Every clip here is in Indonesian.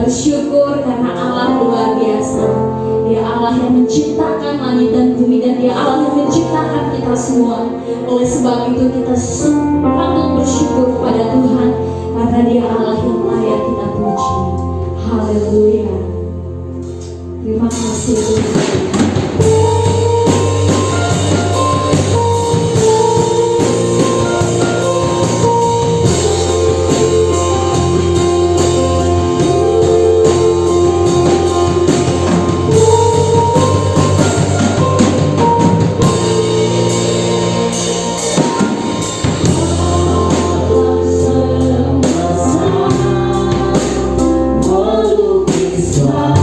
Bersyukur karena Allah luar biasa. Dia Allah yang menciptakan langit dan bumi, dan Dia Allah yang menciptakan kita semua. Oleh sebab itu kita patut bersyukur kepada Tuhan, karena Dia Allah yang layak kita puji. Haleluya. Terima kasih Tuhan. Melukislah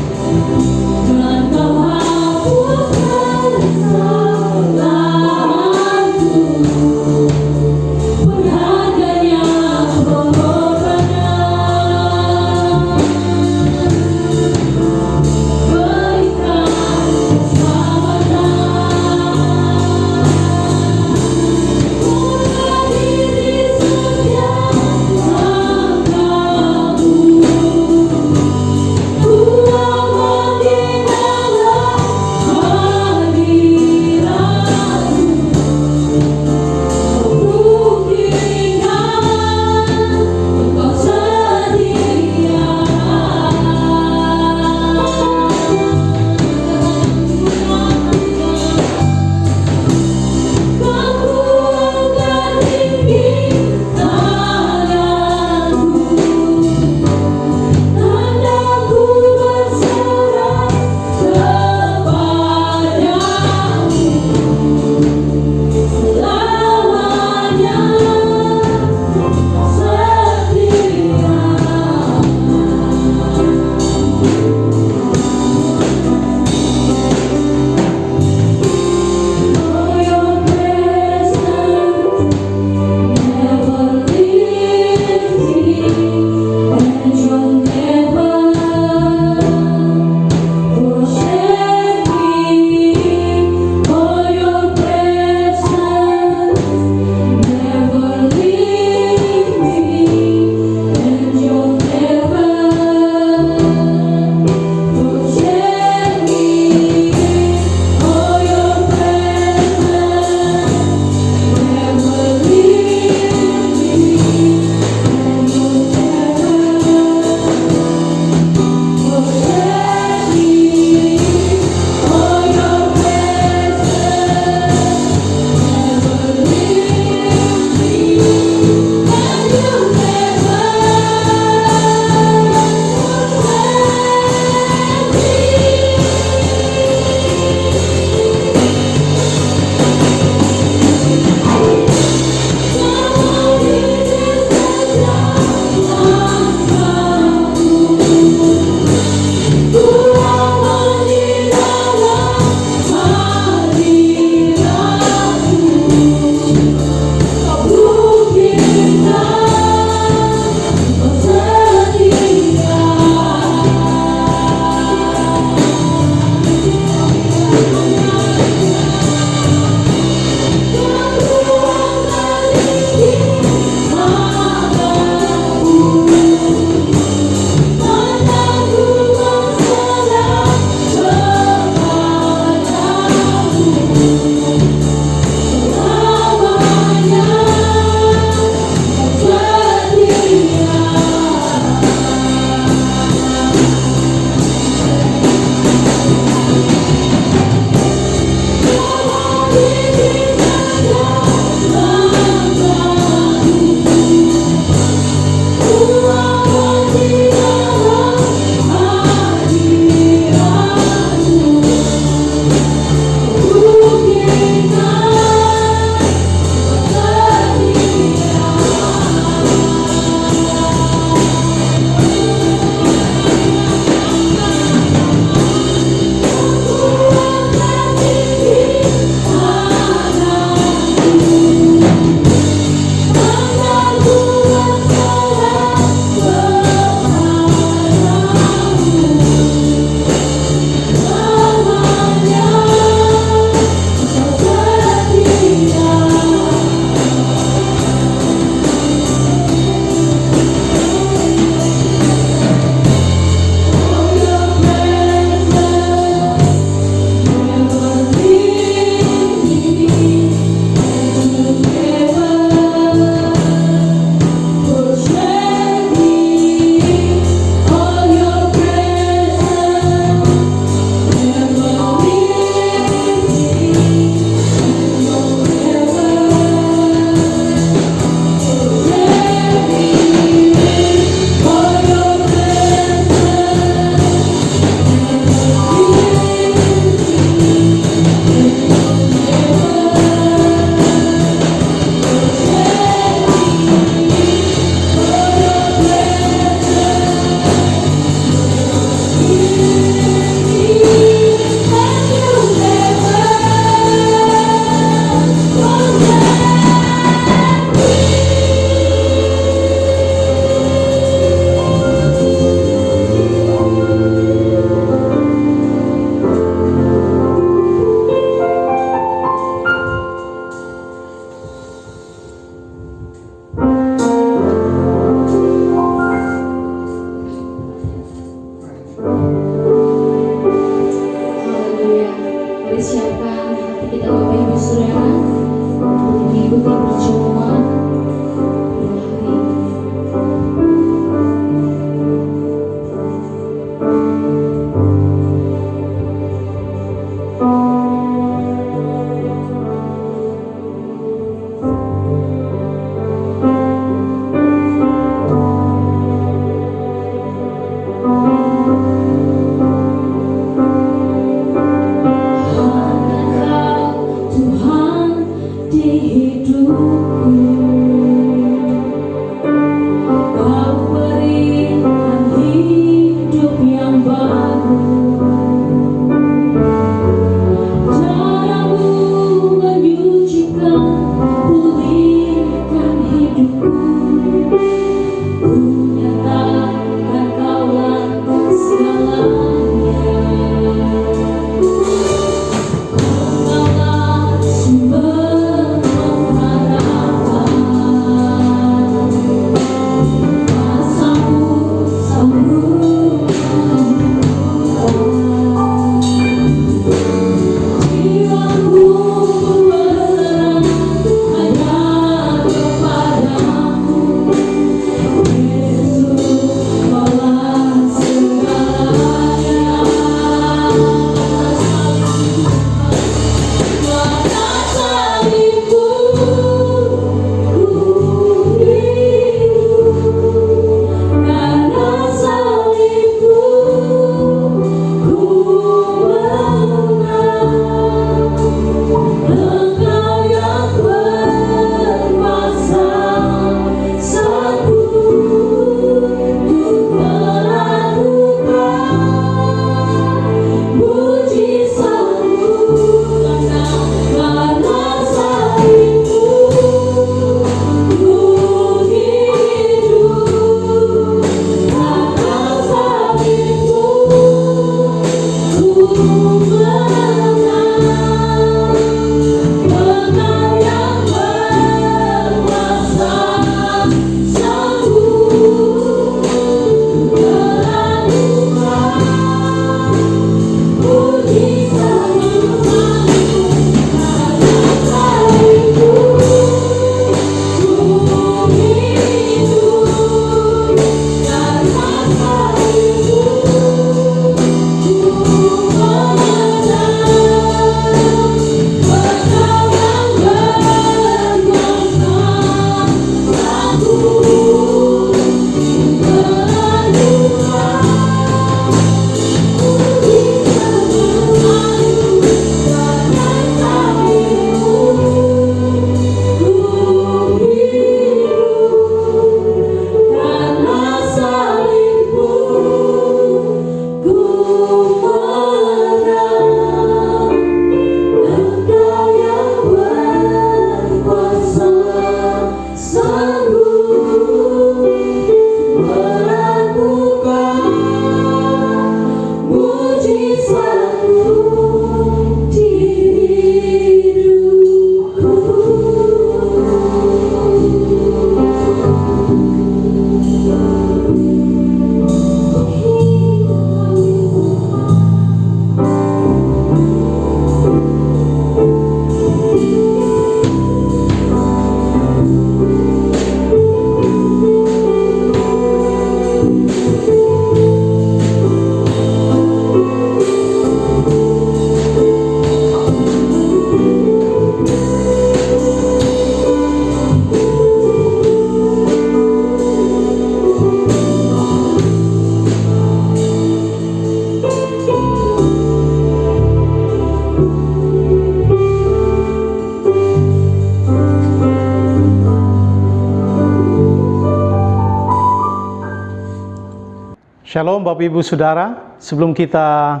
Shalom Bapak Ibu Saudara, sebelum kita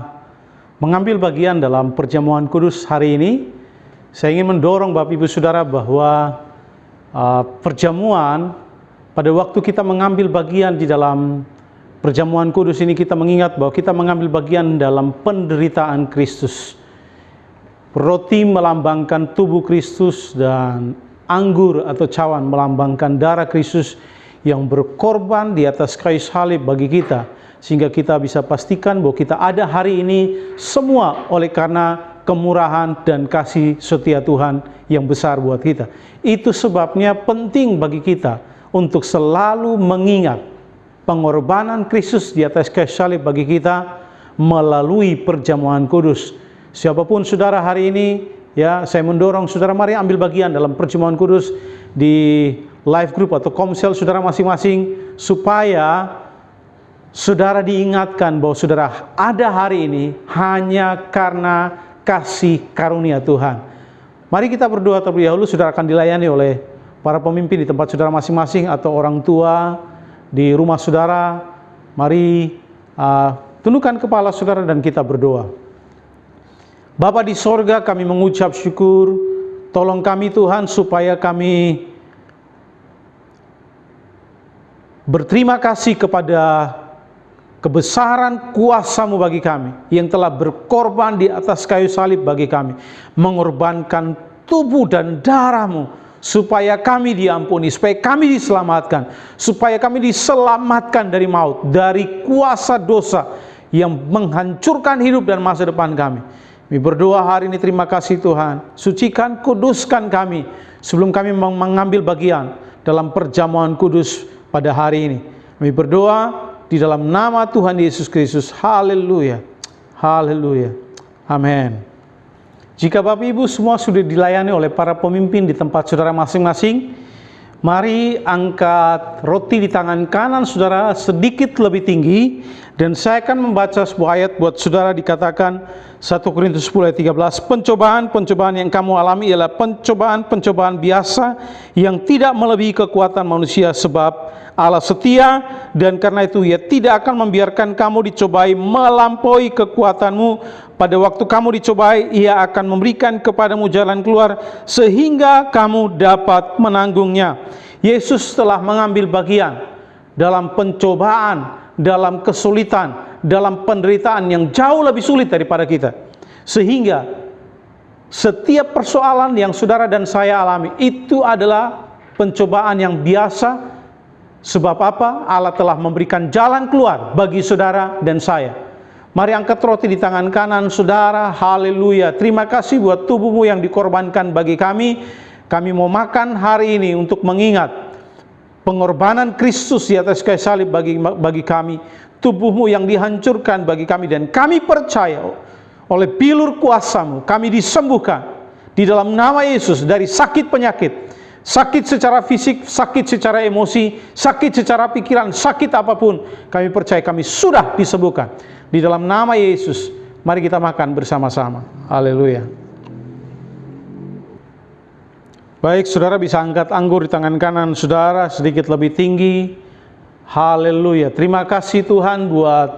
mengambil bagian dalam perjamuan kudus hari ini, saya ingin mendorong Bapak Ibu Saudara bahwa perjamuan, pada waktu kita mengambil bagian di dalam perjamuan kudus ini, kita mengingat bahwa kita mengambil bagian dalam penderitaan Kristus. Roti melambangkan tubuh Kristus dan anggur atau cawan melambangkan darah Kristus yang berkorban di atas kayu salib bagi kita, sehingga kita bisa pastikan bahwa kita ada hari ini semua oleh karena kemurahan dan kasih setia Tuhan yang besar buat kita. Itu sebabnya penting bagi kita untuk selalu mengingat pengorbanan Kristus di atas kayu salib bagi kita melalui perjamuan kudus. Siapapun saudara hari ini, ya, saya mendorong saudara mari ambil bagian dalam perjamuan kudus di live group atau komsel saudara masing-masing, supaya saudara diingatkan bahwa saudara ada hari ini hanya karena kasih karunia Tuhan. Mari kita berdoa terlebih dahulu. Saudara akan dilayani oleh para pemimpin di tempat saudara masing-masing atau orang tua di rumah saudara. Mari tundukkan kepala saudara dan kita berdoa. Bapa di sorga, kami mengucap syukur. Tolong kami Tuhan supaya kami berterima kasih kepada kebesaran kuasa-Mu bagi kami yang telah berkorban di atas kayu salib bagi kami, mengorbankan tubuh dan darah-Mu supaya kami diampuni, supaya kami diselamatkan, supaya kami diselamatkan dari maut, dari kuasa dosa yang menghancurkan hidup dan masa depan kami. Kami berdoa hari ini, terima kasih Tuhan, sucikan, kuduskan kami sebelum kami mengambil bagian dalam perjamuan kudus pada hari ini. Kami berdoa di dalam nama Tuhan Yesus Kristus. Haleluya. Haleluya. Amin. Jika Bapak Ibu semua sudah dilayani oleh para pemimpin di tempat saudara masing-masing, mari angkat roti di tangan kanan saudara sedikit lebih tinggi, dan saya akan membaca sebuah ayat buat saudara. Dikatakan 1 Korintus 10 ayat 13, pencobaan yang kamu alami ialah pencobaan biasa yang tidak melebihi kekuatan manusia, sebab Allah setia, dan karena itu Ia tidak akan membiarkan kamu dicobai melampaui kekuatanmu. Pada waktu kamu dicobai, Ia akan memberikan kepadamu jalan keluar sehingga kamu dapat menanggungnya. Yesus telah mengambil bagian dalam pencobaan, dalam kesulitan, dalam penderitaan yang jauh lebih sulit daripada kita, sehingga setiap persoalan yang saudara dan saya alami itu adalah pencobaan yang biasa. Sebab apa? Allah telah memberikan jalan keluar bagi saudara dan saya. Mari angkat roti di tangan kanan saudara. Haleluya. Terima kasih buat tubuh-Mu yang dikorbankan bagi kami. Kami mau makan hari ini untuk mengingat pengorbanan Kristus di atas kayu salib bagi kami. Tubuh-Mu yang dihancurkan bagi kami, dan kami percaya oleh bilur kuasa-Mu kami disembuhkan di dalam nama Yesus dari sakit penyakit. Sakit secara fisik, sakit secara emosi, sakit secara pikiran, sakit apapun, kami percaya kami sudah disembuhkan di dalam nama Yesus. Mari kita makan bersama-sama. Haleluya. Baik, saudara bisa angkat anggur di tangan kanan saudara sedikit lebih tinggi. Haleluya. Terima kasih Tuhan buat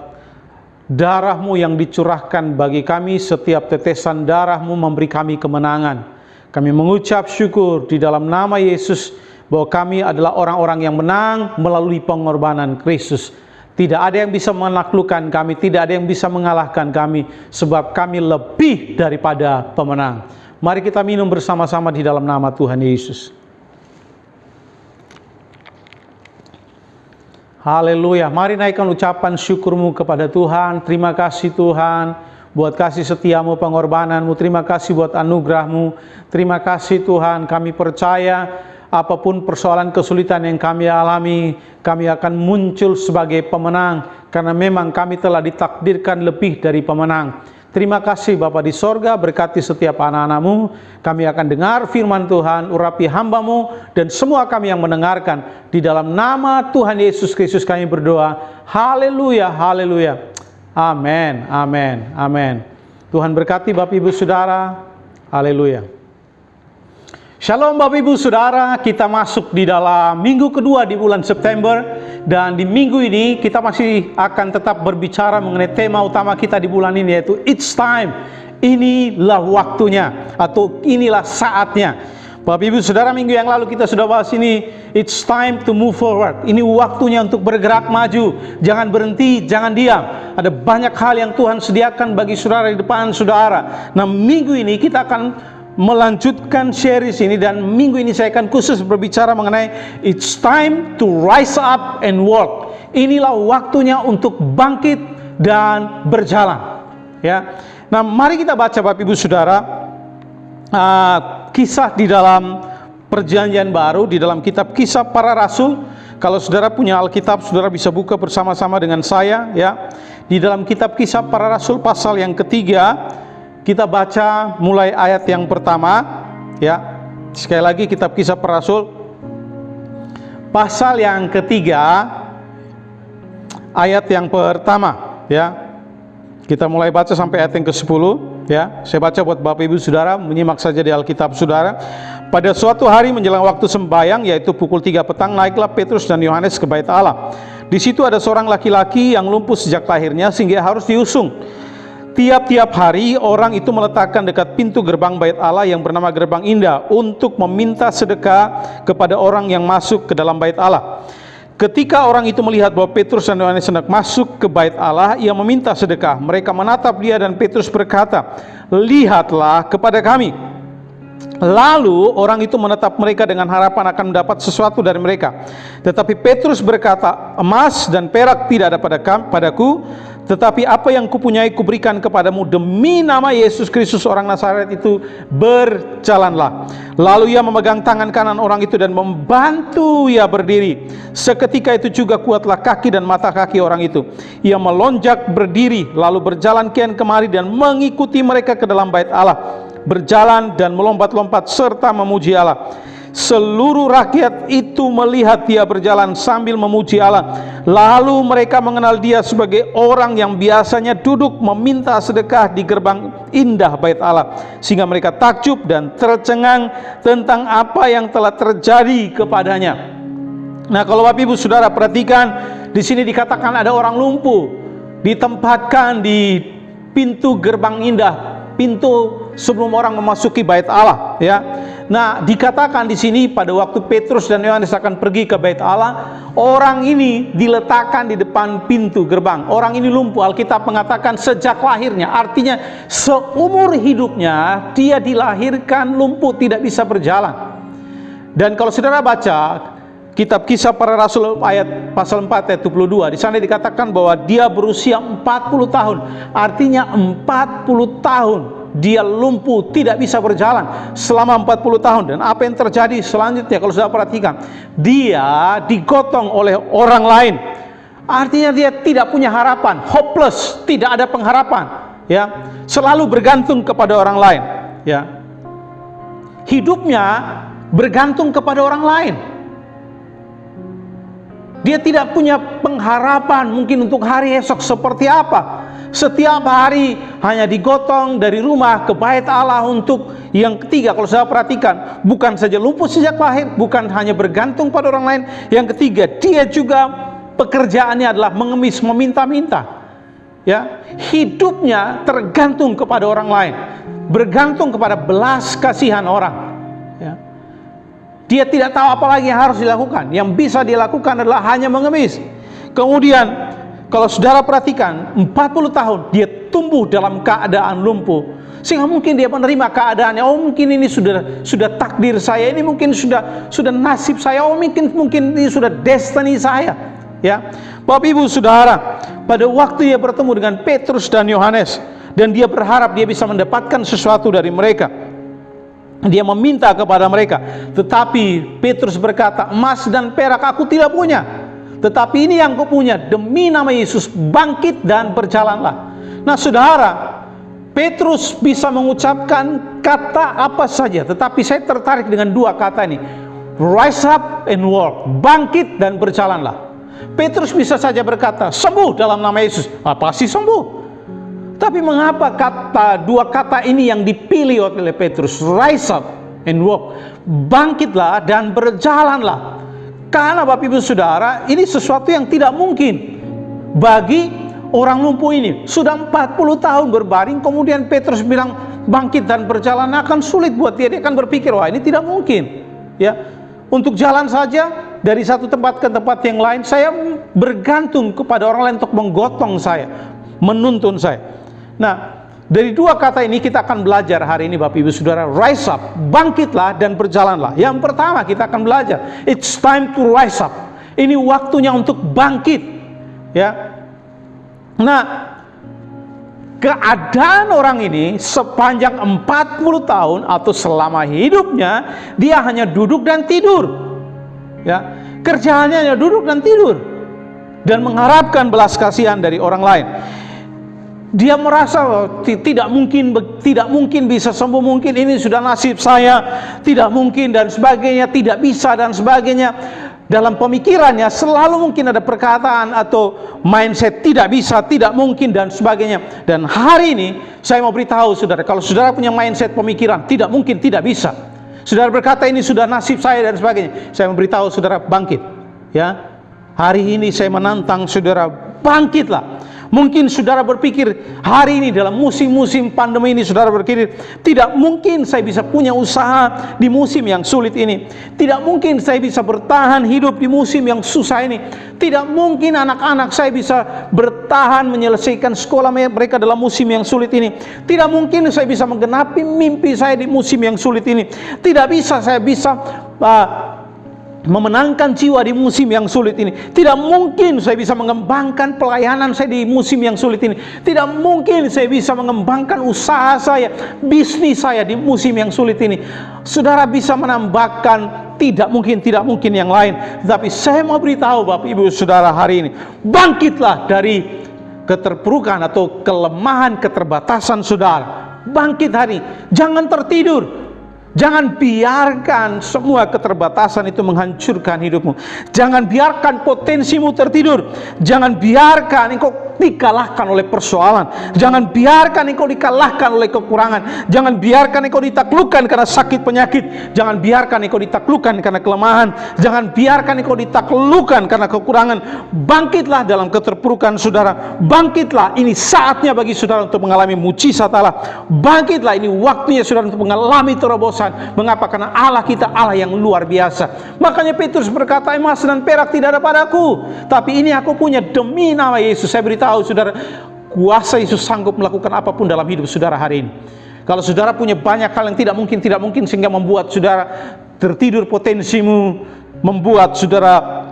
darah-Mu yang dicurahkan bagi kami. Setiap tetesan darah-Mu memberi kami kemenangan. Kami mengucap syukur di dalam nama Yesus bahwa kami adalah orang-orang yang menang melalui pengorbanan Kristus. Tidak ada yang bisa menaklukkan kami, tidak ada yang bisa mengalahkan kami, sebab kami lebih daripada pemenang. Mari kita minum bersama-sama di dalam nama Tuhan Yesus. Haleluya. Mari naikkan ucapan syukur-Mu kepada Tuhan. Terima kasih Tuhan buat kasih setia-Mu, pengorbanan-Mu. Terima kasih buat anugerah-Mu. Terima kasih Tuhan, kami percaya apapun persoalan kesulitan yang kami alami, kami akan muncul sebagai pemenang, karena memang kami telah ditakdirkan lebih dari pemenang. Terima kasih Bapa di sorga, berkati setiap anak-anak-Mu. Kami akan dengar firman Tuhan, urapi hamba-Mu, dan semua kami yang mendengarkan. Di dalam nama Tuhan Yesus Kristus kami berdoa. Haleluya, haleluya. Amin, amin, amin. Tuhan berkati Bapak Ibu Saudara. Haleluya. Shalom Bapak Ibu Saudara, kita masuk di dalam minggu kedua di bulan September. Dan di minggu ini kita masih akan tetap berbicara mengenai tema utama kita di bulan ini, yaitu It's Time. Inilah waktunya, atau inilah saatnya. Bapak Ibu Saudara, minggu yang lalu kita sudah bahas ini, It's time to move forward. Ini waktunya untuk bergerak maju. Jangan berhenti, jangan diam. Ada banyak hal yang Tuhan sediakan bagi saudara di depan saudara. Nah, minggu ini kita akan melanjutkan series ini, dan minggu ini saya akan khusus berbicara mengenai It's time to rise up and walk. Inilah waktunya untuk bangkit dan berjalan. Ya. Nah, mari kita baca Bapak Ibu Saudara kisah di dalam Perjanjian Baru, di dalam kitab Kisah Para Rasul. Kalau saudara punya Alkitab, saudara bisa buka bersama-sama dengan saya, ya. Di dalam kitab Kisah Para Rasul pasal yang ketiga, kita baca mulai ayat yang pertama, ya. Sekali lagi, kitab Kisah Para Rasul pasal yang ketiga, ayat yang pertama, ya. Kita mulai baca sampai ayat yang ke-10, ya. Saya baca buat Bapak Ibu Saudara, menyimak saja di Alkitab Saudara. Pada suatu hari menjelang waktu sembahyang, yaitu pukul 3 petang, naiklah Petrus dan Yohanes ke bait Allah. Di situ ada seorang laki-laki yang lumpuh sejak lahirnya sehingga harus diusung. Tiap-tiap hari orang itu meletakkan dekat pintu gerbang bait Allah yang bernama Gerbang Indah untuk meminta sedekah kepada orang yang masuk ke dalam bait Allah. Ketika orang itu melihat bahwa Petrus dan Yohanes hendak masuk ke bait Allah, ia meminta sedekah. Mereka menatap dia dan Petrus berkata, "Lihatlah kepada kami." Lalu orang itu menatap mereka dengan harapan akan mendapat sesuatu dari mereka. Tetapi Petrus berkata, "Emas dan perak tidak ada padaku, tetapi apa yang kupunyai kuberikan kepadamu. Demi nama Yesus Kristus orang Nazaret itu, berjalanlah." Lalu ia memegang tangan kanan orang itu dan membantu ia berdiri. Seketika itu juga kuatlah kaki dan mata kaki orang itu. Ia melonjak berdiri, lalu berjalan kian kemari dan mengikuti mereka ke dalam bait Allah, berjalan dan melompat-lompat serta memuji Allah. Seluruh rakyat itu melihat dia berjalan sambil memuji Allah. Lalu mereka mengenal dia sebagai orang yang biasanya duduk meminta sedekah di gerbang indah bait Allah, sehingga mereka takjub dan tercengang tentang apa yang telah terjadi kepadanya. Nah, kalau Bapak Ibu Saudara perhatikan, di sini dikatakan ada orang lumpuh ditempatkan di pintu gerbang indah, pintu sebelum orang memasuki bait Allah, ya. Nah, dikatakan di sini pada waktu Petrus dan Yohanes akan pergi ke bait Allah, orang ini diletakkan di depan pintu gerbang. Orang ini lumpuh, Alkitab mengatakan sejak lahirnya, artinya seumur hidupnya dia dilahirkan lumpuh, tidak bisa berjalan. Dan kalau saudara baca kitab Kisah Para Rasul ayat pasal 4 ayat 22, di sana dikatakan bahwa dia berusia 40 tahun. Artinya 40 tahun dia lumpuh, tidak bisa berjalan selama 40 tahun. Dan apa yang terjadi selanjutnya kalau sudah perhatikan, dia digotong oleh orang lain. Artinya dia tidak punya harapan, hopeless, tidak ada pengharapan, ya. Selalu bergantung kepada orang lain, ya. Hidupnya bergantung kepada orang lain. Dia tidak punya pengharapan mungkin untuk hari esok seperti apa. Setiap hari hanya digotong dari rumah ke bait Allah untuk yang ketiga. Kalau saya perhatikan, bukan saja lumpuh sejak lahir, bukan hanya bergantung pada orang lain. Yang ketiga, dia juga pekerjaannya adalah mengemis, meminta-minta. Ya, hidupnya tergantung kepada orang lain, bergantung kepada belas kasihan orang. Ya. Dia tidak tahu apa lagi yang harus dilakukan. Yang bisa dilakukan adalah hanya mengemis. Kemudian kalau saudara perhatikan, 40 tahun dia tumbuh dalam keadaan lumpuh, sehingga mungkin dia menerima keadaannya. Oh, mungkin ini sudah takdir saya, ini mungkin sudah nasib saya, oh mungkin ini sudah destiny saya, ya. Bapak Ibu Saudara, pada waktu dia bertemu dengan Petrus dan Yohanes, dan dia berharap dia bisa mendapatkan sesuatu dari mereka, dia meminta kepada mereka. Tetapi Petrus berkata, "Emas dan perak aku tidak punya, tetapi ini yang kupunya. Demi nama Yesus, bangkit dan berjalanlah." Nah, saudara, Petrus bisa mengucapkan kata apa saja, tetapi saya tertarik dengan dua kata ini, rise up and walk, bangkit dan berjalanlah. Petrus bisa saja berkata, "Sembuh dalam nama Yesus." Pasti sembuh. Tapi mengapa dua kata ini yang dipilih oleh Petrus, rise up and walk, bangkitlah dan berjalanlah. Karena Bapak Ibu Saudara, ini sesuatu yang tidak mungkin bagi orang lumpuh ini. Sudah 40 tahun berbaring, kemudian Petrus bilang bangkit dan berjalan, akan sulit buat dia. Dia akan berpikir, wah ini tidak mungkin. Ya, untuk jalan saja dari satu tempat ke tempat yang lain, saya bergantung kepada orang lain untuk menggotong saya, menuntun saya. Nah, dari dua kata ini kita akan belajar hari ini Bapak Ibu Saudara. Rise up, bangkitlah dan berjalanlah. Yang pertama kita akan belajar, it's time to rise up. Ini waktunya untuk bangkit. Ya. Nah, keadaan orang ini sepanjang 40 tahun atau selama hidupnya, dia hanya duduk dan tidur. Ya. Kerjaannya hanya duduk dan tidur dan mengharapkan belas kasihan dari orang lain. Dia merasa tidak mungkin bisa sembuh, mungkin ini sudah nasib saya, tidak mungkin dan sebagainya, tidak bisa dan sebagainya. Dalam pemikirannya selalu mungkin ada perkataan atau mindset tidak bisa, tidak mungkin dan sebagainya. Dan hari ini saya mau beritahu saudara, kalau saudara punya mindset pemikiran tidak mungkin, tidak bisa, saudara berkata ini sudah nasib saya dan sebagainya, saya mau beritahu saudara, bangkit. Ya, hari ini saya menantang saudara, bangkitlah. Mungkin saudara berpikir hari ini dalam musim-musim pandemi ini, saudara berpikir tidak mungkin saya bisa punya usaha di musim yang sulit ini, tidak mungkin saya bisa bertahan hidup di musim yang susah ini, tidak mungkin anak-anak saya bisa bertahan menyelesaikan sekolah mereka dalam musim yang sulit ini, tidak mungkin saya bisa menggenapi mimpi saya di musim yang sulit ini, tidak bisa saya bisa memenangkan jiwa di musim yang sulit ini. Tidak mungkin saya bisa mengembangkan pelayanan saya di musim yang sulit ini. Tidak mungkin saya bisa mengembangkan usaha saya, bisnis saya di musim yang sulit ini. Saudara bisa menambahkan tidak mungkin yang lain. Tapi saya mau beritahu Bapak Ibu Saudara hari ini, bangkitlah dari keterpurukan atau kelemahan, keterbatasan saudara. Bangkit hari ini, jangan tertidur. Jangan biarkan semua keterbatasan itu menghancurkan hidupmu. Jangan biarkan potensimu tertidur. Jangan biarkan engkau dikalahkan oleh persoalan. Jangan biarkan engkau dikalahkan oleh kekurangan. Jangan biarkan engkau ditaklukkan karena sakit penyakit. Jangan biarkan engkau ditaklukkan karena kelemahan. Jangan biarkan engkau ditaklukkan karena kekurangan. Bangkitlah dalam keterpurukan saudara. Bangkitlah, ini saatnya bagi saudara untuk mengalami mujizat Allah. Bangkitlah, ini waktunya saudara untuk mengalami terobosan. Mengapa? Karena Allah kita Allah yang luar biasa. Makanya Petrus berkata, emas dan perak tidak ada padaku, tapi ini aku punya, demi nama Yesus. Saya beritahu saudara, kuasa Yesus sanggup melakukan apapun dalam hidup saudara hari ini. Kalau saudara punya banyak hal yang tidak mungkin sehingga membuat saudara tertidur potensimu, membuat saudara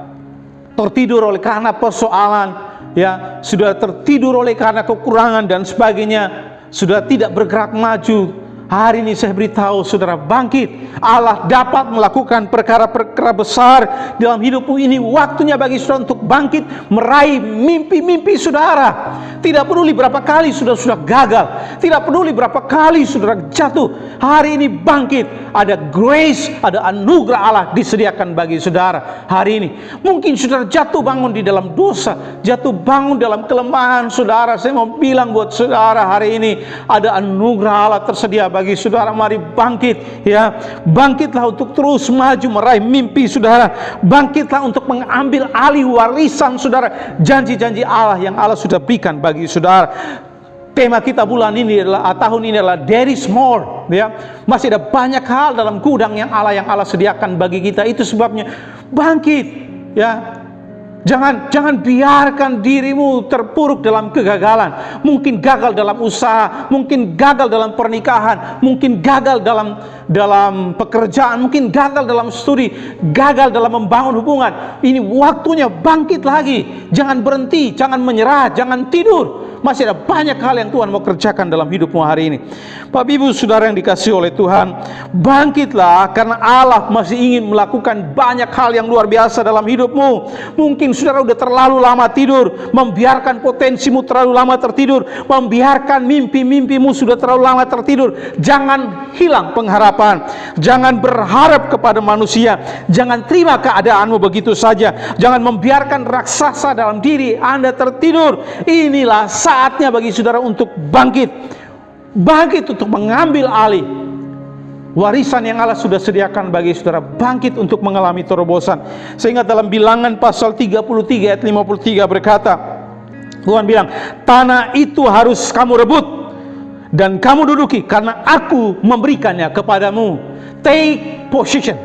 tertidur oleh karena persoalan, ya, sudah tertidur oleh karena kekurangan dan sebagainya, sudah tidak bergerak maju. Hari ini saya beritahu saudara, bangkit. Allah dapat melakukan perkara-perkara besar dalam hidupmu. Ini waktunya bagi saudara untuk bangkit, meraih mimpi-mimpi saudara. Tidak peduli berapa kali sudah gagal, tidak peduli berapa kali saudara jatuh, hari ini bangkit. Ada grace, ada anugerah Allah disediakan bagi saudara hari ini. Mungkin saudara jatuh bangun di dalam dosa, jatuh bangun dalam kelemahan saudara. Saya mau bilang buat saudara hari ini, ada anugerah Allah tersedia bagi saudara. Mari bangkit, ya, bangkitlah untuk terus maju meraih mimpi saudara. Bangkitlah untuk mengambil alih warisan saudara, janji-janji Allah yang Allah sudah berikan bagi saudara. Tema kita bulan ini adalah, tahun ini adalah there is more, ya. Masih ada banyak hal dalam gudang yang Allah sediakan bagi kita. Itu sebabnya bangkit, ya. Jangan biarkan dirimu terpuruk dalam kegagalan. Mungkin gagal dalam usaha, mungkin gagal dalam pernikahan, mungkin gagal dalam pekerjaan, mungkin gagal dalam studi, gagal dalam membangun hubungan. Ini waktunya bangkit lagi. Jangan berhenti, jangan menyerah, jangan tidur. Masih ada banyak hal yang Tuhan mau kerjakan dalam hidupmu hari ini. Bapak Ibu Saudara yang dikasihi oleh Tuhan, bangkitlah karena Allah masih ingin melakukan banyak hal yang luar biasa dalam hidupmu. Mungkin saudara udah terlalu lama tidur, membiarkan potensimu terlalu lama tertidur, membiarkan mimpi-mimpimu sudah terlalu lama tertidur. Jangan hilang pengharapan, jangan berharap kepada manusia, jangan terima keadaanmu begitu saja, jangan membiarkan raksasa dalam diri Anda tertidur. Inilah saatnya bagi saudara untuk bangkit untuk mengambil alih Warisan yang Allah sudah sediakan bagi saudara, bangkit untuk mengalami terobosan. Sehingga dalam Bilangan pasal 33 ayat 53 berkata, Tuhan bilang, tanah itu harus kamu rebut dan kamu duduki, karena aku memberikannya kepadamu. Take possession.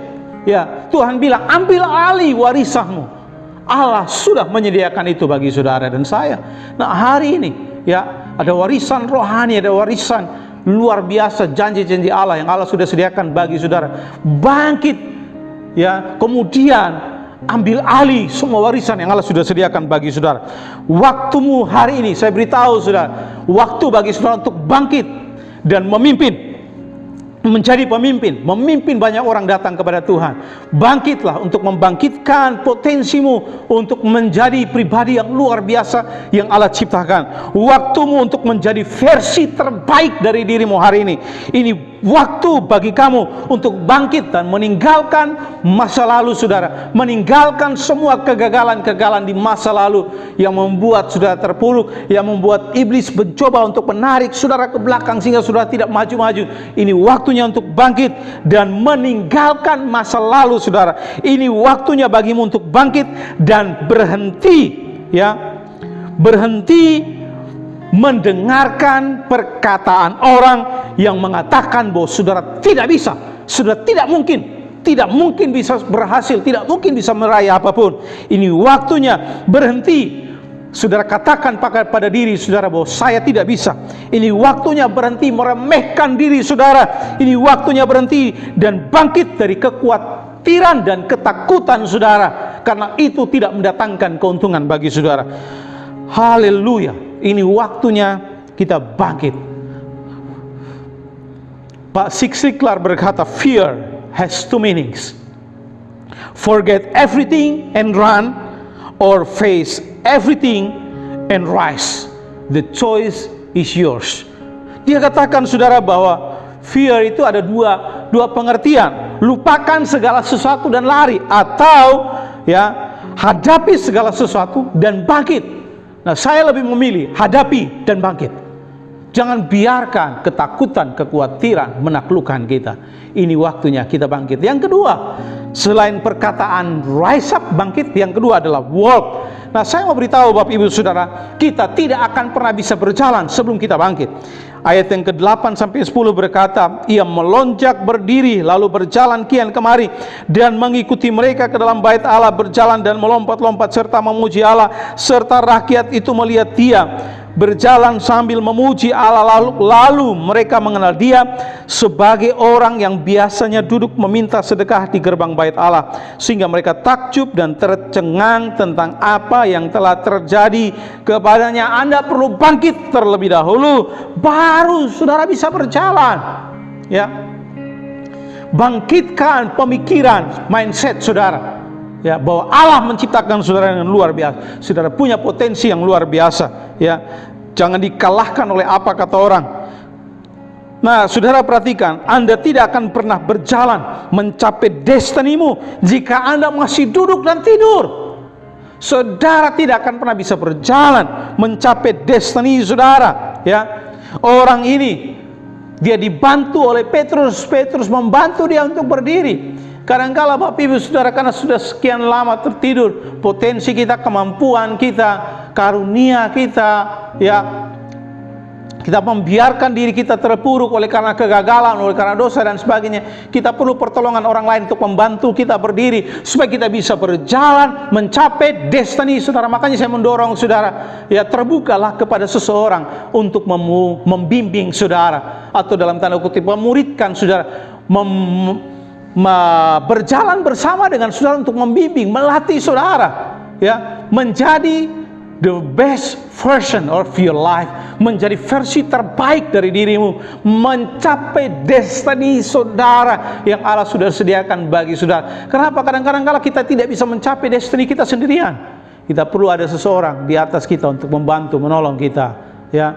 Ya, Tuhan bilang, ambil alih warisanmu. Allah sudah menyediakan itu bagi saudara dan saya. Nah, hari ini ya, ada warisan rohani, ada warisan luar biasa, janji-janji Allah yang Allah sudah sediakan bagi saudara. Bangkit ya, kemudian ambil alih semua warisan yang Allah sudah sediakan bagi saudara. Waktumu hari ini, saya beritahu saudara, waktu bagi saudara untuk bangkit dan memimpin, menjadi pemimpin, memimpin banyak orang datang kepada Tuhan. Bangkitlah untuk membangkitkan potensimu untuk menjadi pribadi yang luar biasa yang Allah ciptakan. Waktumu untuk menjadi versi terbaik dari dirimu hari ini. Ini waktu bagi kamu untuk bangkit dan meninggalkan masa lalu saudara, meninggalkan semua kegagalan-kegagalan di masa lalu yang membuat saudara terpuruk, yang membuat iblis mencoba untuk menarik saudara ke belakang sehingga saudara tidak maju-maju. Ini waktunya untuk bangkit dan meninggalkan masa lalu saudara. Ini waktunya bagimu untuk bangkit dan berhenti ya, berhenti mendengarkan perkataan orang yang mengatakan bahwa saudara tidak bisa, saudara tidak mungkin bisa berhasil, tidak mungkin bisa meraih apapun. Ini waktunya berhenti. Saudara katakan pada diri saudara bahwa saya tidak bisa. Ini waktunya berhenti meremehkan diri saudara. Ini waktunya berhenti dan bangkit dari kekhawatiran dan ketakutan saudara, karena itu tidak mendatangkan keuntungan bagi saudara. Haleluya. Ini waktunya kita bangkit. Pak Ziglar berkata, fear has two meanings. Forget everything and run, or face everything and rise. The choice is yours. Dia katakan saudara bahwa fear itu ada dua pengertian. Lupakan segala sesuatu dan lari, atau ya, hadapi segala sesuatu dan bangkit. Nah, saya lebih memilih hadapi dan bangkit. Jangan biarkan ketakutan, kekhawatiran menaklukkan kita. Ini waktunya kita bangkit. Yang kedua, selain perkataan rise up, bangkit, yang kedua adalah walk. Nah, saya mau beritahu Bapak Ibu Saudara, kita tidak akan pernah bisa berjalan sebelum kita bangkit. Ayat yang ke-8 sampai 10 berkata, ia melonjak berdiri lalu berjalan kian kemari dan mengikuti mereka ke dalam bait Allah, berjalan dan melompat-lompat serta memuji Allah, serta rakyat itu melihat dia berjalan sambil memuji Allah. Lalu mereka mengenal dia sebagai orang yang biasanya duduk meminta sedekah di gerbang bait Allah, sehingga mereka takjub dan tercengang tentang apa yang telah terjadi kepadanya. Anda perlu bangkit terlebih dahulu, baru saudara bisa berjalan ya. Bangkitkan pemikiran, mindset saudara ya, bahwa Allah menciptakan saudara yang luar biasa. Saudara punya potensi yang luar biasa ya. Jangan dikalahkan oleh apa kata orang. Nah, saudara perhatikan, Anda tidak akan pernah berjalan mencapai destinimu jika Anda masih duduk dan tidur. Saudara tidak akan pernah bisa berjalan mencapai destiny saudara ya. Orang ini dia dibantu oleh Petrus membantu dia untuk berdiri. Kadangkala Bapak Ibu Saudara, karena sudah sekian lama tertidur, potensi kita, kemampuan kita, karunia kita ya, kita membiarkan diri kita terpuruk oleh karena kegagalan, oleh karena dosa dan sebagainya. Kita perlu pertolongan orang lain untuk membantu kita berdiri supaya kita bisa berjalan mencapai destiny saudara. Makanya saya mendorong saudara ya, terbukalah kepada seseorang untuk membimbing saudara, atau dalam tanda kutip memuridkan saudara, berjalan bersama dengan saudara untuk membimbing, melatih saudara ya, menjadi the best version of your life, menjadi versi terbaik dari dirimu, mencapai destiny saudara yang Allah sudah sediakan bagi saudara. Kenapa kadang-kadang kalau kita tidak bisa mencapai destiny kita sendirian, kita perlu ada seseorang di atas kita untuk membantu, menolong kita ya,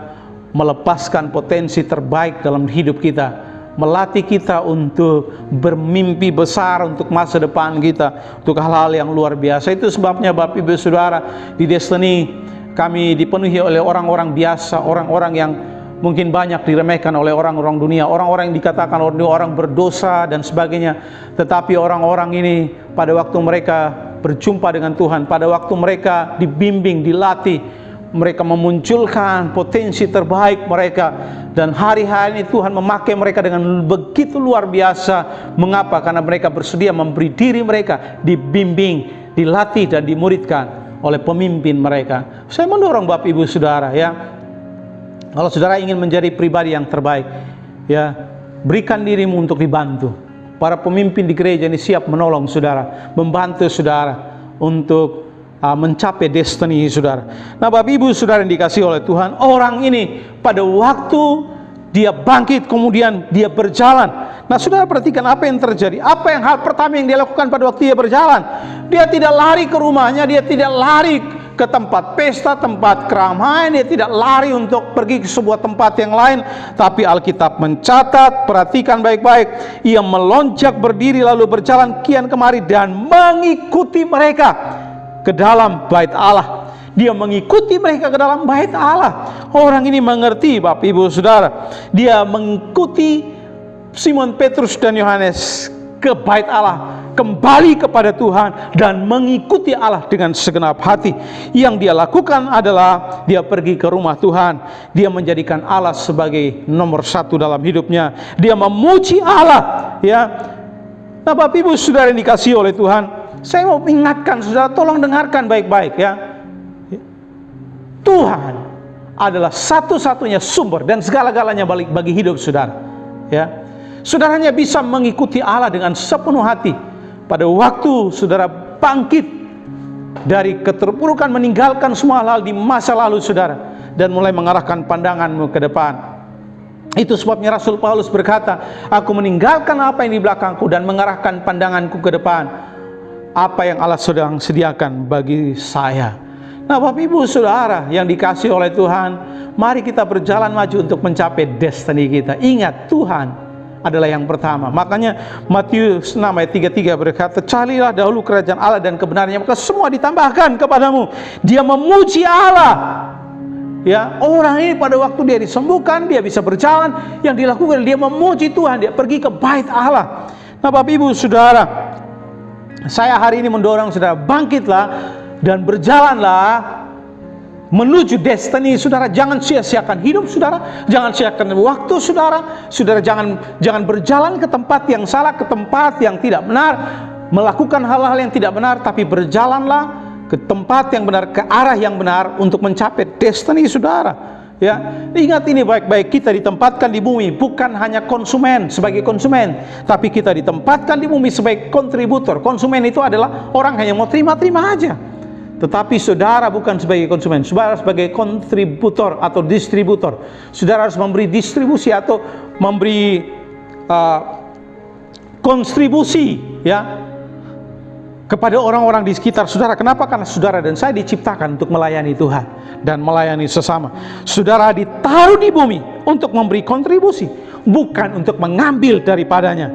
melepaskan potensi terbaik dalam hidup kita, melatih kita untuk bermimpi besar untuk masa depan kita, untuk hal-hal yang luar biasa. Itu sebabnya Bapak Ibu Saudara, di Destiny kami dipenuhi oleh orang-orang biasa, orang-orang yang mungkin banyak diremehkan oleh orang-orang dunia, orang-orang yang dikatakan orang berdosa dan sebagainya. Tetapi orang-orang ini pada waktu mereka berjumpa dengan Tuhan, pada waktu mereka dibimbing, dilatih, mereka memunculkan potensi terbaik mereka, dan hari-hari ini Tuhan memakai mereka dengan begitu luar biasa. Mengapa? Karena mereka bersedia memberi diri mereka dibimbing, dilatih dan dimuridkan oleh pemimpin mereka. Saya mendorong Bapak Ibu Saudara, ya, kalau saudara ingin menjadi pribadi yang terbaik, ya, berikan dirimu untuk dibantu. Para pemimpin di gereja ini siap menolong saudara, membantu saudara untuk mencapai destiny saudara. Nah, Bapak Ibu Saudara yang dikasihi oleh Tuhan, orang ini pada waktu dia bangkit kemudian dia berjalan. Nah, saudara perhatikan apa yang terjadi. Apa yang hal pertama yang dia lakukan pada waktu dia berjalan? Dia tidak lari ke rumahnya, dia tidak lari ke tempat pesta, tempat keramaian, dia tidak lari untuk pergi ke sebuah tempat yang lain. Tapi Alkitab mencatat, perhatikan baik-baik, ia melonjak berdiri lalu berjalan kian kemari dan mengikuti mereka ke dalam bait Allah. Dia mengikuti mereka ke dalam bait Allah. Orang ini mengerti Bapak Ibu Saudara. Dia mengikuti Simon Petrus dan Yohanes ke bait Allah, kembali kepada Tuhan dan mengikuti Allah dengan segenap hati. Yang dia lakukan adalah dia pergi ke rumah Tuhan. Dia menjadikan Allah sebagai nomor satu dalam hidupnya. Dia memuji Allah, ya. Nah, Bapak Ibu Saudara yang dikasihi oleh Tuhan, saya mau ingatkan saudara, tolong dengarkan baik-baik, ya. Tuhan adalah satu-satunya sumber dan segala-galanya bagi hidup saudara, ya. Saudara hanya bisa mengikuti Allah dengan sepenuh hati pada waktu saudara bangkit dari keterpurukan, meninggalkan semua hal di masa lalu saudara dan mulai mengarahkan pandanganmu ke depan. Itu sebabnya Rasul Paulus berkata, aku meninggalkan apa yang di belakangku dan mengarahkan pandanganku ke depan, apa yang Allah sedang sediakan bagi saya. Nah, Bapak Ibu Saudara yang dikasihi oleh Tuhan, mari kita berjalan maju untuk mencapai destiny kita. Ingat, Tuhan adalah yang pertama. Makanya Matius 6 ayat 33 berkata, carilah dahulu kerajaan Allah dan kebenarannya, maka semua ditambahkan kepadamu. Dia memuji Allah, ya. Orang ini pada waktu dia disembuhkan, dia bisa berjalan, yang dilakukan dia memuji Tuhan, dia pergi ke bait Allah. Nah, Bapak Ibu Saudara, saya hari ini mendorong saudara, bangkitlah dan berjalanlah menuju destiny saudara. Jangan sia-siakan hidup saudara, jangan sia-siakan waktu saudara. Saudara jangan berjalan ke tempat yang salah, ke tempat yang tidak benar, melakukan hal-hal yang tidak benar, tapi berjalanlah ke tempat yang benar, ke arah yang benar untuk mencapai destiny saudara. Ya, ingat ini baik-baik, kita ditempatkan di bumi bukan hanya konsumen, sebagai konsumen, tapi kita ditempatkan di bumi sebagai kontributor. Konsumen itu adalah orang yang mau terima-terima aja. Tetapi saudara bukan sebagai konsumen, saudara sebagai kontributor atau distributor. Saudara harus memberi distribusi atau memberi kontribusi, ya, kepada orang-orang di sekitar saudara. Kenapa? Karena saudara dan saya diciptakan untuk melayani Tuhan dan melayani sesama. Saudara ditaruh di bumi untuk memberi kontribusi, bukan untuk mengambil daripadanya.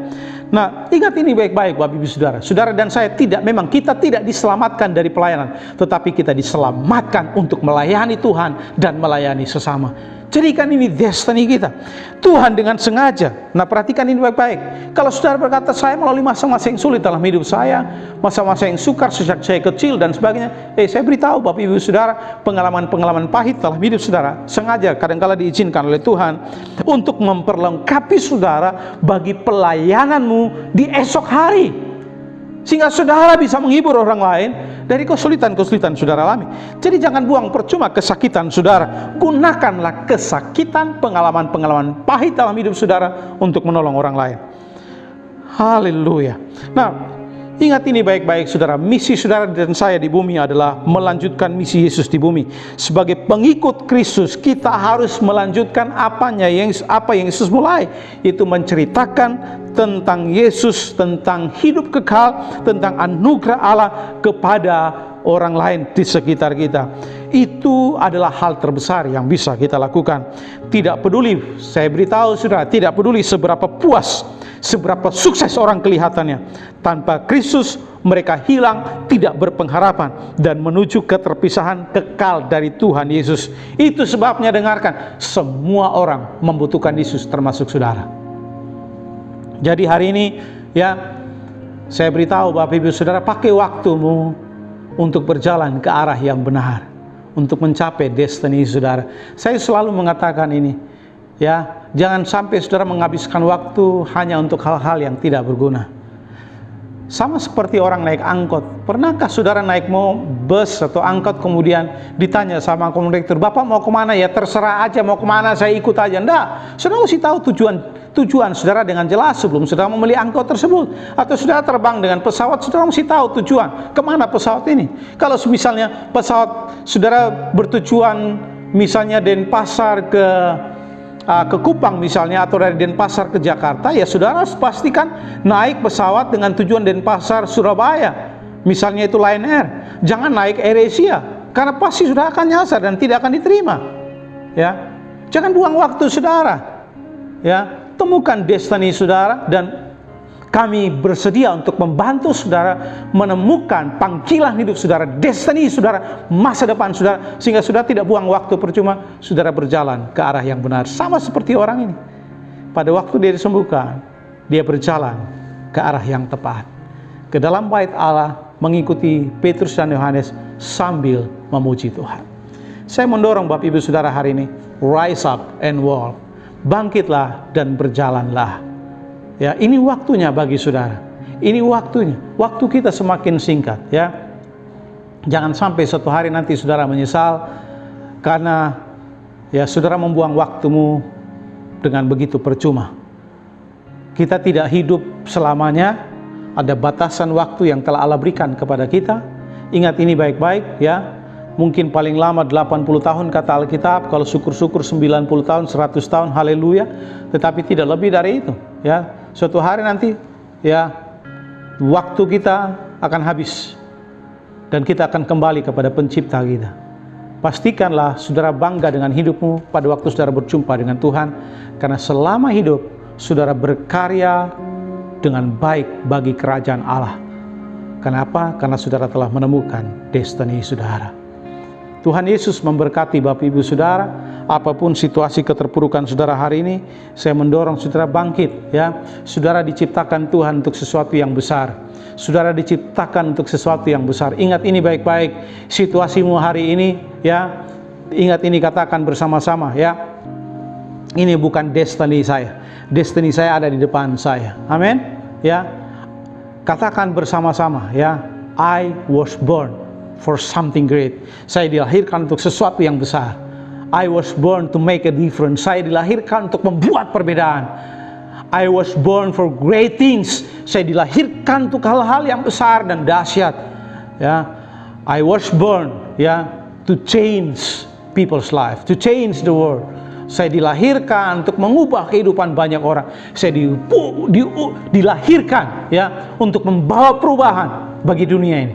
Nah, ingat ini baik-baik Bapak Ibu Saudara. Saudara dan saya memang kita tidak diselamatkan dari pelayanan, tetapi kita diselamatkan untuk melayani Tuhan dan melayani sesama. Jadikan ini destiny kita. Tuhan dengan sengaja. Nah, perhatikan ini baik-baik. Kalau saudara berkata, saya melalui masa-masa yang sulit dalam hidup saya, masa-masa yang sukar sejak saya kecil dan sebagainya. Saya beritahu Bapak Ibu Saudara, pengalaman-pengalaman pahit dalam hidup saudara sengaja kadang-kala diizinkan oleh Tuhan untuk memperlengkapi saudara bagi pelayananmu di esok hari, sehingga saudara bisa menghibur orang lain dari kesulitan-kesulitan saudara alami. Jadi jangan buang percuma kesakitan saudara. Gunakanlah kesakitan, pengalaman-pengalaman pahit dalam hidup saudara untuk menolong orang lain. Haleluya. Nah, ingat ini baik-baik saudara. Misi saudara dan saya di bumi adalah melanjutkan misi Yesus di bumi. Sebagai pengikut Kristus, kita harus melanjutkan apa yang Yesus mulai, yaitu menceritakan tentang Yesus, tentang hidup kekal, tentang anugerah Allah kepada orang lain di sekitar kita. Itu adalah hal terbesar yang bisa kita lakukan. Tidak peduli, saya beritahu saudara, tidak peduli seberapa puas, Seberapa sukses orang kelihatannya, tanpa Kristus mereka hilang, tidak berpengharapan, dan menuju keterpisahan kekal dari Tuhan Yesus. Itu sebabnya dengarkan, semua orang membutuhkan Yesus, termasuk saudara. Jadi hari ini ya, saya beritahu Bapak Ibu Saudara, pakai waktumu untuk berjalan ke arah yang benar, untuk mencapai destiny saudara. Saya selalu mengatakan ini, ya, jangan sampai saudara menghabiskan waktu hanya untuk hal-hal yang tidak berguna. Sama seperti orang naik angkot. Pernahkah saudara naik bus atau angkot kemudian ditanya sama kondektur, "Bapak mau kemana?" "Ya terserah aja, mau kemana saya ikut aja." Enggak, saudara mesti tahu tujuan saudara dengan jelas sebelum saudara membeli angkot tersebut. Atau saudara terbang dengan pesawat, saudara mesti tahu tujuan kemana pesawat ini. Kalau misalnya pesawat saudara bertujuan misalnya Denpasar ke Kupang misalnya, atau dari Denpasar ke Jakarta, ya saudara harus pastikan naik pesawat dengan tujuan Denpasar Surabaya, misalnya itu Lion Air. Jangan naik AirAsia, karena pasti sudah akan nyasar dan tidak akan diterima. Ya, jangan buang waktu saudara. Ya, temukan destiny saudara, dan kami bersedia untuk membantu saudara menemukan panggilan hidup saudara, destiny saudara, masa depan saudara, sehingga saudara tidak buang waktu percuma, saudara berjalan ke arah yang benar. Sama seperti orang ini, pada waktu dia disembuhkan, dia berjalan ke arah yang tepat, ke dalam bait Allah, mengikuti Petrus dan Yohanes sambil memuji Tuhan. Saya mendorong Bapak Ibu Saudara hari ini, rise up and walk, bangkitlah dan berjalanlah. Ya, ini waktunya bagi saudara. Ini waktunya. Waktu kita semakin singkat, ya. Jangan sampai suatu hari nanti saudara menyesal karena ya saudara membuang waktumu dengan begitu percuma. Kita tidak hidup selamanya, ada batasan waktu yang telah Allah berikan kepada kita. Ingat ini baik-baik, ya. Mungkin paling lama 80 tahun kata Alkitab, kalau syukur-syukur 90 tahun, 100 tahun, haleluya. Tetapi tidak lebih dari itu, ya. Suatu hari nanti, ya, waktu kita akan habis dan kita akan kembali kepada pencipta kita. Pastikanlah saudara bangga dengan hidupmu pada waktu saudara berjumpa dengan Tuhan, karena selama hidup saudara berkarya dengan baik bagi kerajaan Allah. Kenapa? Karena saudara telah menemukan destiny saudara. Tuhan Yesus memberkati Bapak Ibu Saudara. Apapun situasi keterpurukan saudara hari ini, saya mendorong saudara bangkit, ya. Saudara diciptakan Tuhan untuk sesuatu yang besar. Saudara diciptakan untuk sesuatu yang besar. Ingat ini baik-baik, situasimu hari ini, ya. Ingat ini, katakan bersama-sama, ya. Ini bukan destiny saya. Destiny saya ada di depan saya. Amin. Ya. Katakan bersama-sama, ya. I was born for something great. Saya dilahirkan untuk sesuatu yang besar. I was born to make a difference. Saya dilahirkan untuk membuat perbedaan. I was born for great things. Saya dilahirkan untuk hal-hal yang besar dan dahsyat. Ya, I was born, ya, to change people's life, to change the world. Saya dilahirkan untuk mengubah kehidupan banyak orang. Saya dilahirkan, ya, untuk membawa perubahan bagi dunia ini.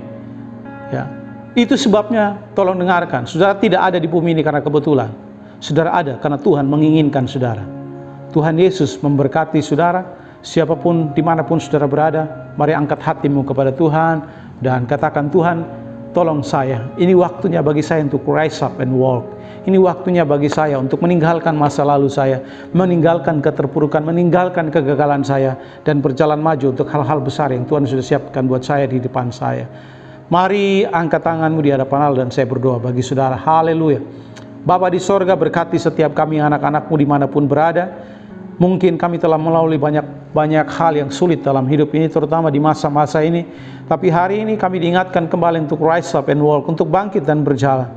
Ya. Itu sebabnya tolong dengarkan, saudara tidak ada di bumi ini karena kebetulan. Saudara ada karena Tuhan menginginkan saudara. Tuhan Yesus memberkati saudara. Siapapun dimanapun saudara berada, mari angkat hatimu kepada Tuhan dan katakan, Tuhan tolong saya. Ini waktunya bagi saya untuk rise up and walk. Ini waktunya bagi saya untuk meninggalkan masa lalu saya, meninggalkan keterpurukan, meninggalkan kegagalan saya, dan berjalan maju untuk hal-hal besar yang Tuhan sudah siapkan buat saya di depan saya. Mari angkat tanganmu di hadapan Allah dan saya berdoa bagi saudara. Haleluya. Bapa di sorga, berkati setiap kami anak-anakmu dimanapun berada. Mungkin kami telah melalui banyak hal yang sulit dalam hidup ini, terutama di masa-masa ini. Tapi hari ini kami diingatkan kembali untuk rise up and walk, untuk bangkit dan berjalan.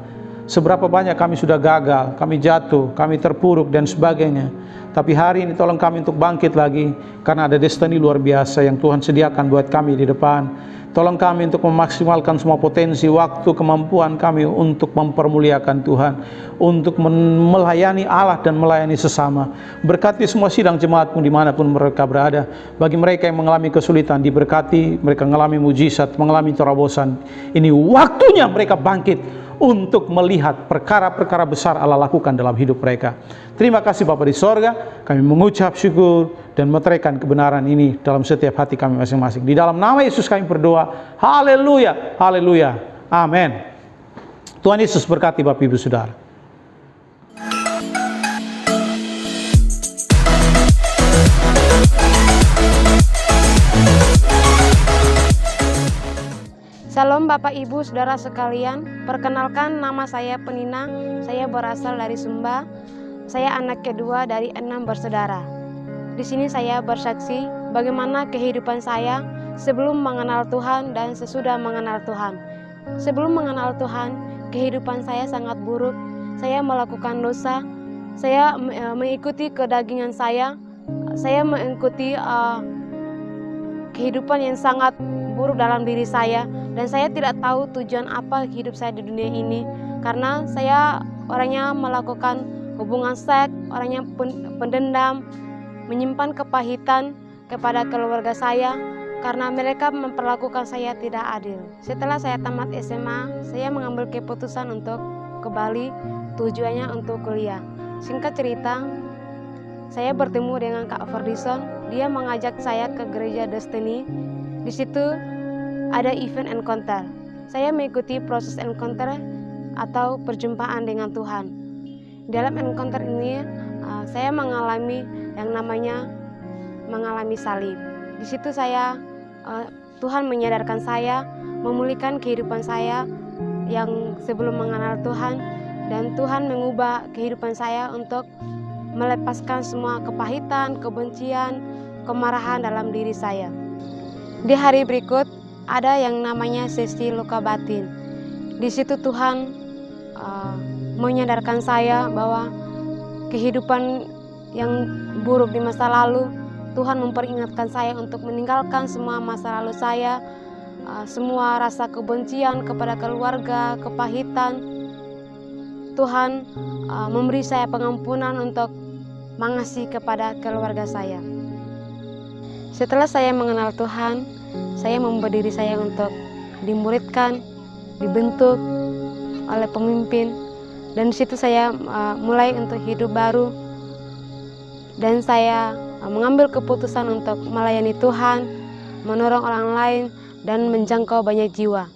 Seberapa banyak kami sudah gagal, kami jatuh, kami terpuruk dan sebagainya. Tapi hari ini tolong kami untuk bangkit lagi, karena ada destiny luar biasa yang Tuhan sediakan buat kami di depan. Tolong kami untuk memaksimalkan semua potensi, waktu, kemampuan kami untuk mempermuliakan Tuhan, untuk melayani Allah dan melayani sesama. Berkati semua sidang jemaatmu dimanapun mereka berada. Bagi mereka yang mengalami kesulitan, diberkati, mereka mengalami mujizat, mengalami terobosan. Ini waktunya mereka bangkit. untuk melihat perkara-perkara besar Allah lakukan dalam hidup mereka. Terima kasih Bapa di sorga, kami mengucap syukur dan meteraikan kebenaran ini dalam setiap hati kami masing-masing. Di dalam nama Yesus kami berdoa, haleluya, haleluya, amin. Tuhan Yesus berkati Bapak Ibu Saudara. Salam Bapak Ibu Saudara sekalian, perkenalkan nama saya Penina, saya berasal dari Sumba, saya anak kedua dari 6 bersaudara. Di sini saya bersaksi bagaimana kehidupan saya sebelum mengenal Tuhan dan sesudah mengenal Tuhan. Sebelum mengenal Tuhan, kehidupan saya sangat buruk, saya melakukan dosa, saya mengikuti kedagingan saya mengikuti kehidupan yang sangat buruk dalam diri saya. Dan saya tidak tahu tujuan apa hidup saya di dunia ini, karena saya orangnya melakukan hubungan seks, orangnya pendendam, menyimpan kepahitan kepada keluarga saya karena mereka memperlakukan saya tidak adil. Setelah saya tamat SMA, saya mengambil keputusan untuk ke Bali, tujuannya untuk kuliah. Singkat cerita, saya bertemu dengan Kak Ferdison, dia mengajak saya ke gereja Destiny. Di situ ada event encounter. Saya mengikuti proses encounter atau perjumpaan dengan Tuhan. Dalam encounter ini saya mengalami yang namanya mengalami salib. Di situ Tuhan menyadarkan saya, memulihkan kehidupan saya yang sebelum mengenal Tuhan, dan Tuhan mengubah kehidupan saya untuk melepaskan semua kepahitan, kebencian, kemarahan dalam diri saya. Di hari berikut ada yang namanya sesi luka batin. Di situ Tuhan menyadarkan saya bahwa kehidupan yang buruk di masa lalu, Tuhan memperingatkan saya untuk meninggalkan semua masa lalu saya, semua rasa kebencian kepada keluarga, kepahitan. Tuhan memberi saya pengampunan untuk mengasihi kepada keluarga saya. Setelah saya mengenal Tuhan, saya membuat diri saya untuk dimuridkan, dibentuk oleh pemimpin, dan di situ saya mulai untuk hidup baru, dan saya mengambil keputusan untuk melayani Tuhan, menolong orang lain, dan menjangkau banyak jiwa.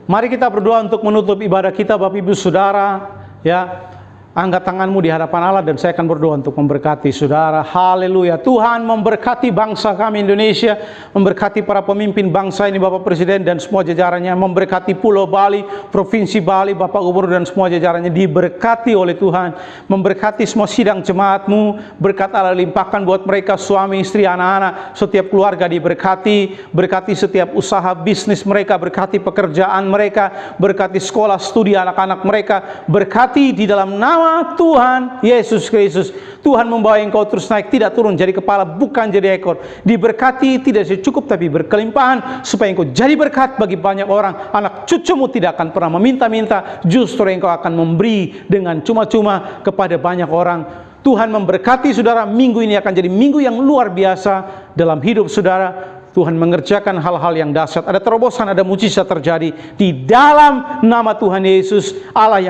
Mari kita berdoa untuk menutup ibadah kita, Bapak Ibu Saudara, ya. Angkat tanganmu di hadapan Allah dan saya akan berdoa untuk memberkati saudara. Haleluya. Tuhan memberkati bangsa kami Indonesia, memberkati para pemimpin bangsa ini, Bapak Presiden dan semua jajarannya, memberkati Pulau Bali, Provinsi Bali, Bapak Gubernur dan semua jajarannya diberkati oleh Tuhan. Memberkati semua sidang jemaatmu, berkat Allah limpahkan buat mereka, suami, istri, anak-anak, setiap keluarga diberkati, berkati setiap usaha bisnis mereka, berkati pekerjaan mereka, berkati sekolah studi anak-anak mereka, berkati di dalam nama nama Tuhan Yesus Kristus. Tuhan membawa engkau terus naik, tidak turun, jadi kepala bukan jadi ekor. Diberkati tidak cukup tapi berkelimpahan, supaya engkau jadi berkat bagi banyak orang. Anak cucumu tidak akan pernah meminta-minta, justru engkau akan memberi dengan cuma-cuma kepada banyak orang. Tuhan memberkati saudara. Minggu ini akan jadi minggu yang luar biasa dalam hidup saudara. Tuhan mengerjakan hal-hal yang dahsyat. Ada terobosan, ada mujizat terjadi di dalam nama Tuhan Yesus. Allah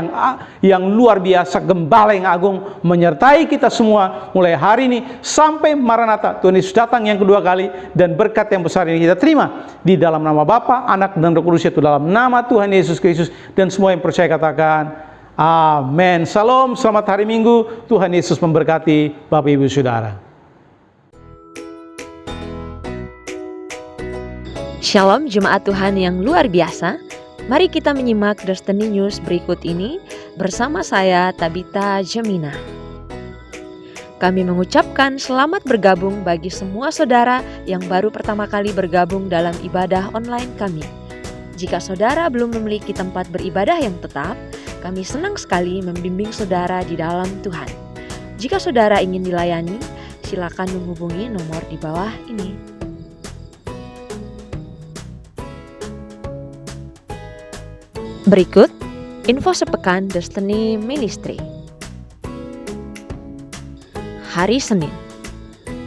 yang luar biasa, Gembala yang agung, menyertai kita semua mulai hari ini sampai Maranatha. Tuhan Yesus datang yang kedua kali, dan berkat yang besar ini kita terima di dalam nama Bapa, Anak, dan Roh Kudus, itu dalam nama Tuhan Yesus Kristus. Dan semua yang percaya katakan amin. Salam, selamat hari Minggu. Tuhan Yesus memberkati Bapak Ibu Saudara. Shalom jemaat Tuhan yang luar biasa. Mari kita menyimak Destiny News berikut ini bersama saya Tabita Jemina. Kami mengucapkan selamat bergabung bagi semua saudara yang baru pertama kali bergabung dalam ibadah online kami. Jika saudara belum memiliki tempat beribadah yang tetap, kami senang sekali membimbing saudara di dalam Tuhan. Jika saudara ingin dilayani, silakan menghubungi nomor di bawah ini. Berikut info sepekan Destiny Ministry. Hari Senin,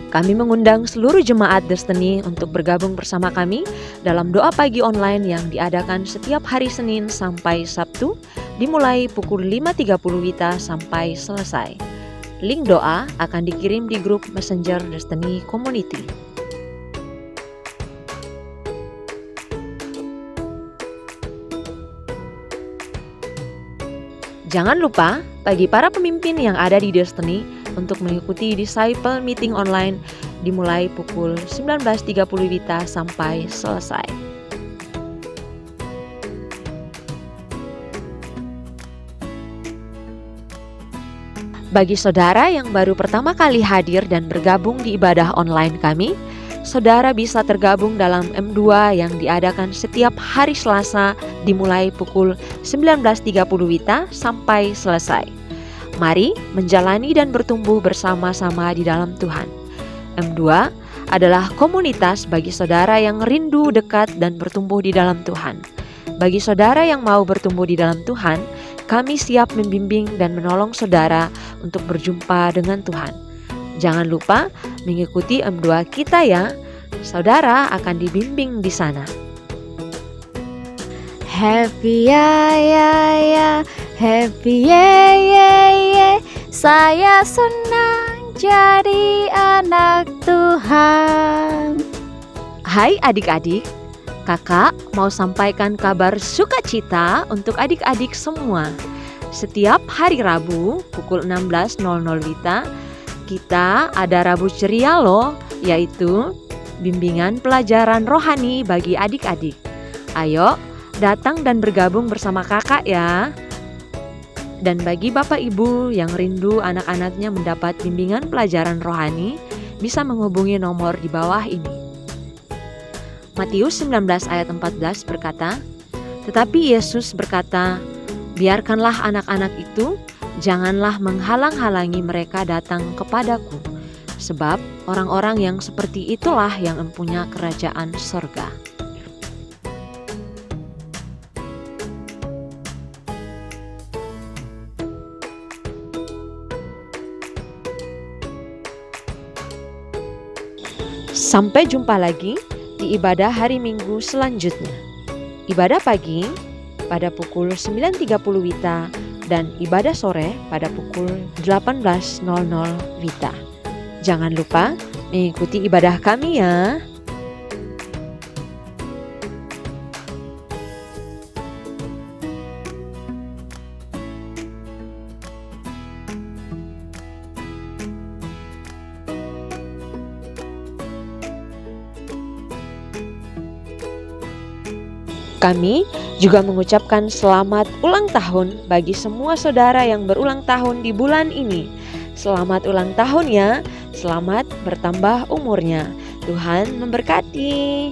kami mengundang seluruh jemaat Destiny untuk bergabung bersama kami dalam doa pagi online yang diadakan setiap hari Senin sampai Sabtu, dimulai pukul 5.30 WITA sampai selesai. Link doa akan dikirim di grup Messenger Destiny Community. Jangan lupa bagi para pemimpin yang ada di Destiny untuk mengikuti Disciple Meeting online dimulai pukul 19.30 WITA sampai selesai. Bagi saudara yang baru pertama kali hadir dan bergabung di ibadah online kami, saudara bisa tergabung dalam M2 yang diadakan setiap hari Selasa dimulai pukul 19.30 WITA sampai selesai. Mari menjalani dan bertumbuh bersama-sama di dalam Tuhan. M2 adalah komunitas bagi saudara yang rindu dekat dan bertumbuh di dalam Tuhan. Bagi saudara yang mau bertumbuh di dalam Tuhan, kami siap membimbing dan menolong saudara untuk berjumpa dengan Tuhan. Jangan lupa mengikuti M2 kita ya. Saudara akan dibimbing di sana. Happy ya, happy ye. Saya senang jadi anak Tuhan. Hai adik-adik, kakak mau sampaikan kabar sukacita untuk adik-adik semua. Setiap hari Rabu pukul 16.00 WITA, kita ada Rabu Ceria loh, yaitu bimbingan pelajaran rohani bagi adik-adik. Ayo, datang dan bergabung bersama kakak ya. Dan bagi Bapak Ibu yang rindu anak-anaknya mendapat bimbingan pelajaran rohani, bisa menghubungi nomor di bawah ini. Matius 19 ayat 14 berkata, "Tetapi Yesus berkata, biarkanlah anak-anak itu, janganlah menghalang-halangi mereka datang kepadaku, sebab orang-orang yang seperti itulah yang empunya kerajaan sorga." Sampai jumpa lagi di ibadah hari Minggu selanjutnya. Ibadah pagi pada pukul 9.30 WITA dan ibadah sore pada pukul 18.00 WITA. Jangan lupa mengikuti ibadah kami ya. Kami juga mengucapkan selamat ulang tahun bagi semua saudara yang berulang tahun di bulan ini. Selamat ulang tahun ya, selamat bertambah umurnya. Tuhan memberkati.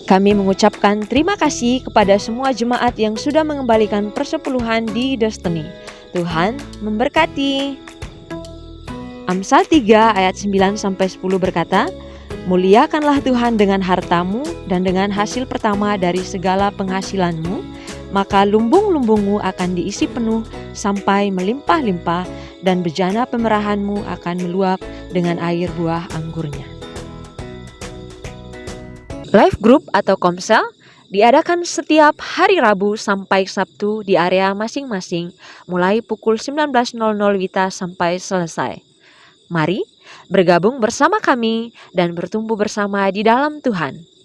Kami mengucapkan terima kasih kepada semua jemaat yang sudah mengembalikan persepuluhan di Destiny. Tuhan memberkati. Amsal 3 ayat 9-10 berkata, muliakanlah Tuhan dengan hartamu dan dengan hasil pertama dari segala penghasilanmu, maka lumbung-lumbungmu akan diisi penuh sampai melimpah-limpah dan bejana pemerahanmu akan meluap dengan air buah anggurnya. Life Group atau Komsel diadakan setiap hari Rabu sampai Sabtu di area masing-masing mulai pukul 19.00 WITA sampai selesai. Mari bergabung bersama kami dan bertumbuh bersama di dalam Tuhan.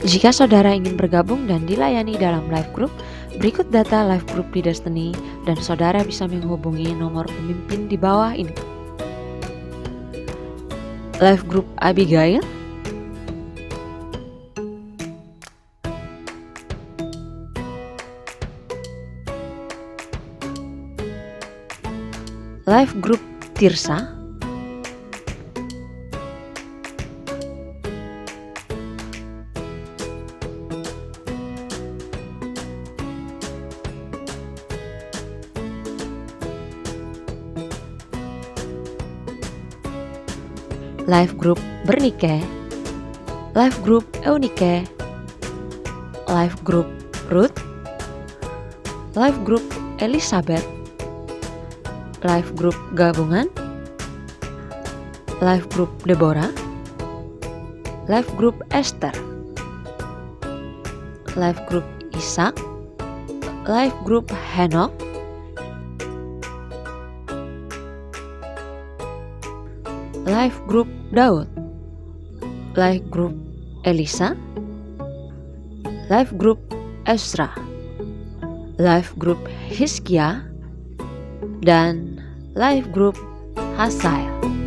Jika saudara ingin bergabung dan dilayani dalam Life Group, berikut data Life Group di Destiny dan saudara bisa menghubungi nomor pemimpin di bawah ini. Life Group Abigail, Life Group Tirsa, Life Group Bernike, Life Group Eunike, Life Group Ruth, Life Group Elizabeth, Life Group Gabungan, Life Group Deborah, Life Group Esther, Life Group Ishak, Life Group Henok, Life Group Daud, Life Group Elisa, Life Group Ezra, Life Group Hizkia, dan Life Group Hasael.